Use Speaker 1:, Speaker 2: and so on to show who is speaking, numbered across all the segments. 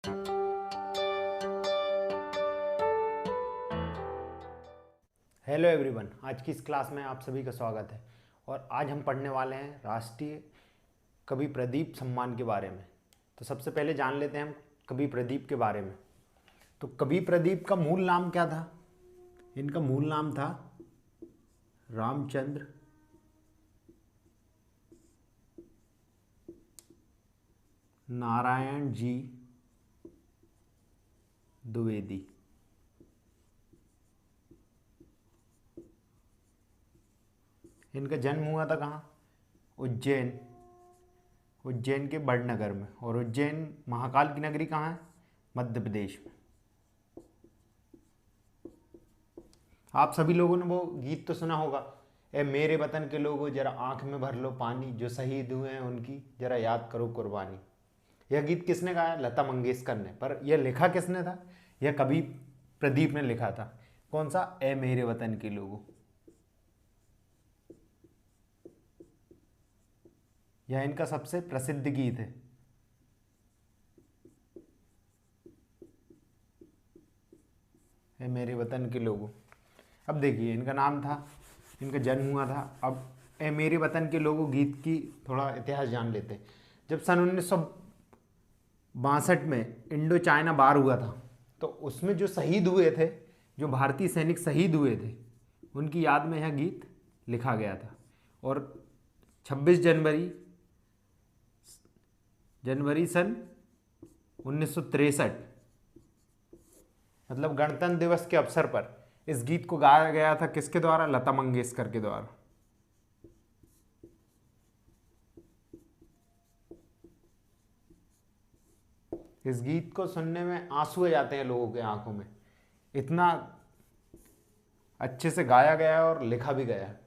Speaker 1: Hello everyone, आज की इस क्लास में आप सभी का स्वागत है। और आज हम पढ़ने वाले हैं राष्ट्रीय कवि प्रदीप सम्मान के बारे में। तो सबसे पहले जान लेते हैं हम कवि प्रदीप के बारे में। तो कवि प्रदीप का मूल नाम क्या था? इनका मूल नाम था रामचंद्र नारायण जी द्विवेदी। इनका जन्म हुआ था कहाँ? उज्जैन के बड़नगर में। और उज्जैन महाकाल की नगरी कहाँ है? मध्य प्रदेश में। आप सभी लोगों ने वो गीत तो सुना होगा, ए मेरे वतन के लोगों जरा आंख में भर लो पानी, जो शहीद हुए हैं उनकी जरा याद करो कुर्बानी। यह गीत किसने गाया? लता मंगेशकर ने। पर यह लिखा किसने था? यह कवि प्रदीप ने लिखा था। कौन सा? ए मेरे वतन के लोगों। यह इनका सबसे प्रसिद्ध गीत है। ए मेरे वतन के लोगों। अब देखिए, इनका नाम था, इनका जन्म हुआ था। अब ए मेरे वतन के लोगों गीत की थोड़ा इतिहास जान लेते हैं। जब सन 1962 में इंडो चाइना वार हुआ था, तो उसमें जो शहीद हुए थे, जो भारतीय सैनिक शहीद हुए थे, उनकी याद में यह गीत लिखा गया था। और 26 जनवरी सन 1963, मतलब गणतंत्र दिवस के अवसर पर इस गीत को गाया गया था। किसके द्वारा? लता मंगेशकर के द्वारा। इस गीत को सुनने में आंसू आ जाते हैं लोगों के आंखों में, इतना अच्छे से गाया गया है और लिखा भी गया है।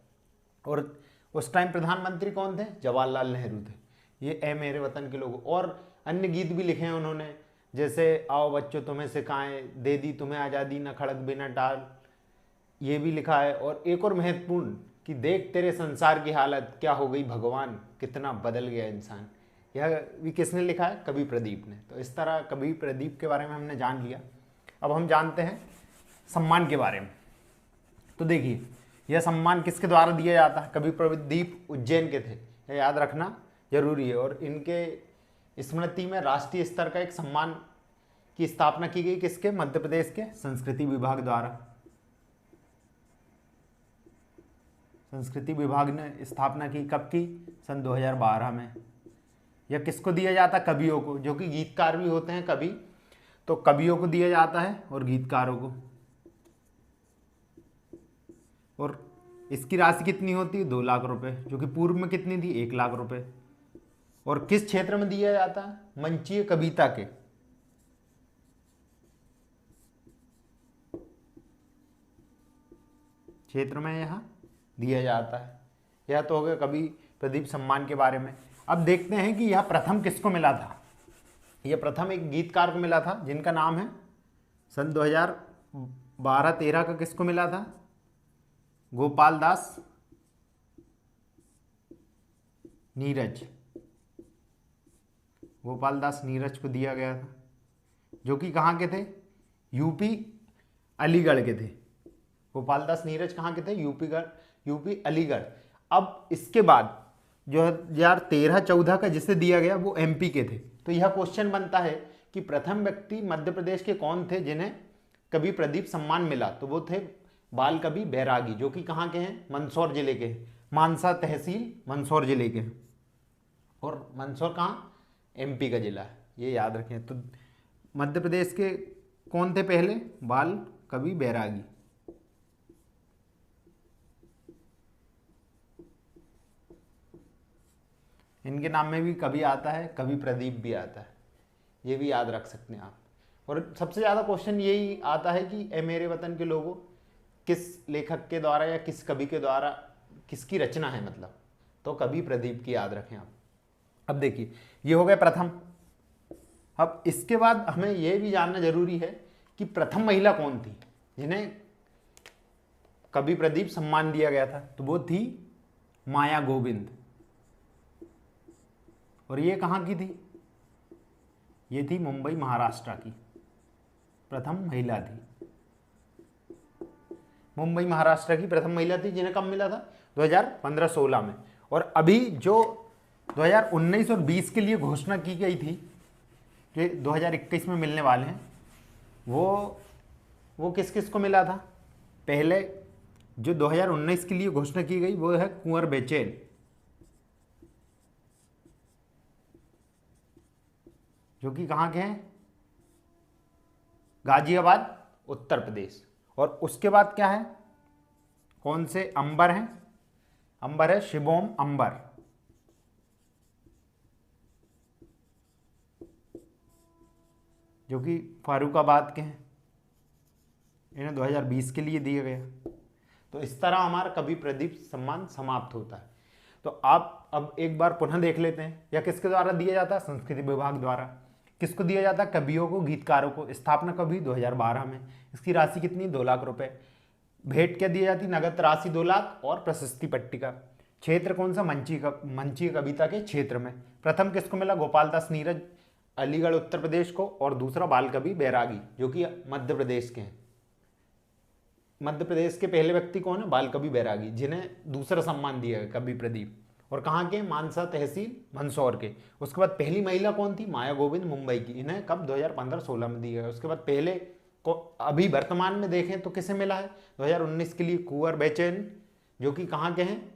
Speaker 1: और उस टाइम प्रधानमंत्री कौन थे? जवाहरलाल नेहरू थे। ये ए मेरे वतन के लोगों। और अन्य गीत भी लिखे हैं उन्होंने, जैसे आओ बच्चों तुम्हें सिखाएं, दे दी तुम्हें आज़ादी न खड़क बिना टाल, ये भी लिखा है। और एक और महत्वपूर्ण, कि देख तेरे संसार की हालत क्या हो गई भगवान, कितना बदल गया इंसान। यह भी किसने लिखा है? कवि प्रदीप ने। तो इस तरह कवि प्रदीप के बारे में हमने जान लिया। अब हम जानते हैं सम्मान के बारे में। तो देखिए, यह सम्मान किसके द्वारा दिया जाता है? कवि प्रदीप उज्जैन के थे, यह याद रखना जरूरी है। और इनके स्मृति में राष्ट्रीय स्तर का एक सम्मान की स्थापना की गई। किसके? मध्य प्रदेश के संस्कृति विभाग द्वारा। संस्कृति विभाग ने स्थापना की। कब की? सन 2012 में। यह किसको दिया जाता? कवियों को, जो कि गीतकार भी होते हैं कवि। तो कवियों को दिया जाता है और गीतकारों को। और इसकी राशि कितनी होती है? 2 लाख रुपए, जो कि पूर्व में कितनी थी? 1 लाख रुपए। और किस क्षेत्र में दिया जाता है? मंचीय कविता के क्षेत्र में यह दिया जाता है। यह तो हो गया कवि प्रदीप सम्मान के बारे में। अब देखते हैं कि यह प्रथम किसको मिला था। यह प्रथम एक गीतकार को मिला था, जिनका नाम है, सन 2012-13 का किसको मिला था? गोपाल दास नीरज। गोपाल दास नीरज को दिया गया था, जो कि कहाँ के थे? यूपी अलीगढ़ के थे। गोपाल दास नीरज कहाँ के थे? यूपी अलीगढ़। अब इसके बाद 2013-14 का जिसे दिया गया वो एमपी के थे। तो यह क्वेश्चन बनता है कि प्रथम व्यक्ति मध्य प्रदेश के कौन थे जिन्हें कवि प्रदीप सम्मान मिला? तो वो थे बाल कवि बैरागी, जो कि कहाँ के हैं? मंदसौर जिले के हैं। मानसा तहसील मंदसौर जिले के हैं। और मंदसौर कहाँ? एमपी का जिला है, ये याद रखें। तो मध्य प्रदेश के कौन थे पहले? बाल कवि बैरागी। इनके नाम में भी कवि आता है, कवि प्रदीप भी आता है, ये भी याद रख सकते हैं आप। और सबसे ज़्यादा क्वेश्चन यही आता है कि ए मेरे वतन के लोगों किस लेखक के द्वारा या किस कवि के द्वारा, किसकी रचना है मतलब। तो कवि प्रदीप की याद रखें आप। अब देखिए, ये हो गए प्रथम। अब इसके बाद हमें यह भी जानना जरूरी है कि प्रथम महिला कौन थी जिन्हें कवि प्रदीप सम्मान दिया गया था। तो वो थी माया गोविंद। और ये कहाँ की थी? ये थी मुंबई महाराष्ट्र की प्रथम महिला थी। मुंबई महाराष्ट्र की प्रथम महिला थी जिन्हें कब मिला था? 2015-16 में। और अभी जो 2019 और 20 के लिए घोषणा की गई थी कि 2021 में मिलने वाले हैं, वो किस किस को मिला था? पहले जो 2019 के लिए घोषणा की गई वो है कुंवर बेचैन, जो कि कहाँ के हैं? गाजियाबाद, उत्तर प्रदेश। और उसके बाद क्या है? कौन से अंबर हैं? अंबर है शिवोम अंबर, जो कि फारुखाबाद के हैं। इन्हें 2020 के लिए दिया गया। तो इस तरह हमारा कवि प्रदीप सम्मान समाप्त होता है। तो आप अब एक बार पुनः देख लेते हैं, या किसके द्वारा दिया जाता है? संस्कृति विभाग द्वारा। किसको दिया जाता है? कवियों को, गीतकारों को। स्थापना कभी 2012 में। इसकी राशि कितनी? 2 लाख रुपए। भेंट क्या दी जाती? नगद राशि 2 लाख और प्रशस्ति पट्टिका। क्षेत्र कौन सा? मंचीय कविता के क्षेत्र में। प्रथम किसको मिला? गोपाल दास नीरज, अलीगढ़ उत्तर प्रदेश को। और दूसरा बाल कवि बैरागी, जो कि मध्य प्रदेश के हैं। मध्य प्रदेश के पहले व्यक्ति कौन है? बाल कवि बैरागी, जिन्हें दूसरा सम्मान दिया गया कवि प्रदीप। और कहाँ के? मानसा तहसील मंदसौर के। उसके बाद पहली महिला कौन थी? माया गोविंद, मुंबई की। इन्हें कब? 2015-16 में दिया गया। उसके बाद पहले को अभी वर्तमान में देखें तो किसे मिला है? 2019 के लिए कुंवर बेचैन, जो कि कहाँ के हैं?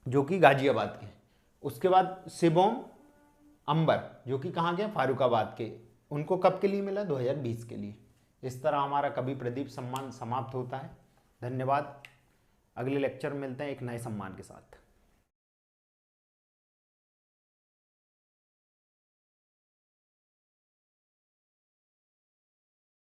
Speaker 1: जो कि गाजियाबाद के हैं। उसके बाद शिवोम अंबर, जो कि कहाँ के हैं? फारुखाबाद के। उनको कब के लिए मिला? 2020 के लिए। इस तरह हमारा कवि प्रदीप सम्मान समाप्त होता है। धन्यवाद। अगले लेक्चर में मिलते हैं एक नए सम्मान के साथ।